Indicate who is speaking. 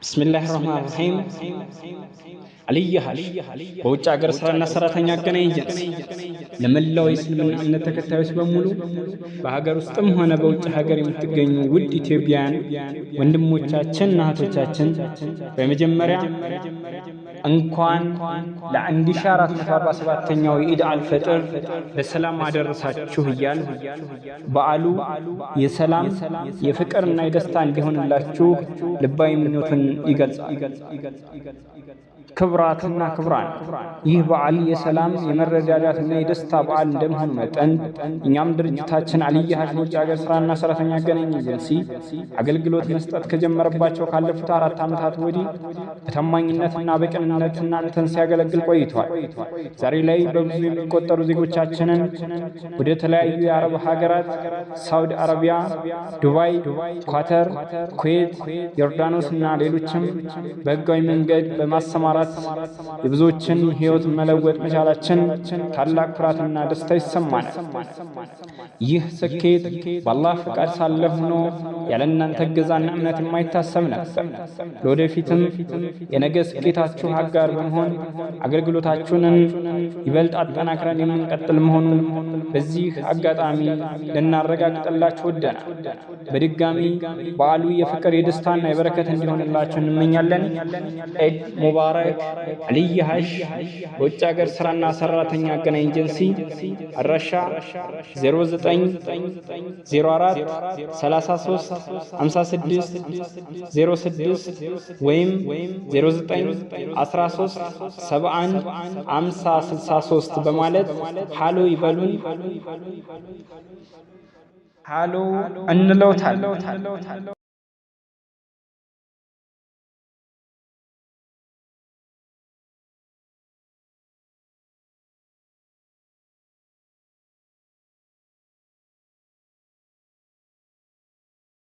Speaker 1: بسم الله الرحمن الرحيم علي هاش በውጭ ሀገር ስራና ሰራተኛ አገናኝ ኤጀንሲ ለመላው የእስልምና እምነት ተከታዮች በሙሉ በሀገር ውስጥም ሆነ በውጭ ሀገር የምትገኙ ውድ ኢትዮጵያውያን ወንድሞቻችንና እህቶቻችን በመጀመሪያ እንኳን ለ1447ኛው የኢድ አልፈጥር በሰላም አደረሳችሁ እያል በዓሉ የሰላም የፍቅርና የደስታ እንዲሆንላችሁ ልባዊ ምኞቱን ይገልጻል። ክብራትና ክብራን ይህ በዓል የሰላም የመረዳዳትና የደስታ በዓል እንደመሆኑ መጠን እኛም ድርጅታችን አልይ ሀሽ በውጭ ሀገር ስራና ሰራተኛ አገናኝ ኤጀንሲ አገልግሎት መስጠት ከጀመረባቸው ካለፉት 4 ዓመታት ወዲህ በታማኝነትና በቅንነት እናንተን ሲያገለግል ቆይቷል። ዛሬ ላይ በብዙ የሚቆጠሩ ዜጎቻችንን ወደ ተለያዩ የአረብ ሀገራት ሳውዲ አረቢያ፣ ዱባይ፣ ኳተር፣ ኩዌት፣ ዮርዳኖስና ሌሎችም በህጋዊ መንገድ በማሰማራት የብዙዎችን ህይወት መለወጥ መቻላችን ታላቅ ኩራትና ደስታ ይሰማናል። ይህ ስኬት በአላህ ፍቃድ ሳለ ሆኖ ያለ እናንተ እገዛና እምነት የማይታሰብ ነበር። ለወደፊትም የነገ ስኬታችሁ አጋር በመሆን አገልግሎታችሁን ይበልጥ አጠናክረን የምንቀጥል መሆኑን በዚህ አጋጣሚ ልናረጋግጥላችሁ ወደናል። በድጋሚ በዓሉ የፍቅር የደስታና የበረከት እንዲሆንላችሁ እንመኛለን። ኢድ ሙባረክ። አልይ ሀሽ በውጭ ሀገር ስራና ሰራተኛ አገናኝ ኤጀንሲ አድራሻ 0904 33 56 06 ወይም 0913 71 50 63 በማለት ሃሎ ይበሉን። ሃሎ እንለውታለን።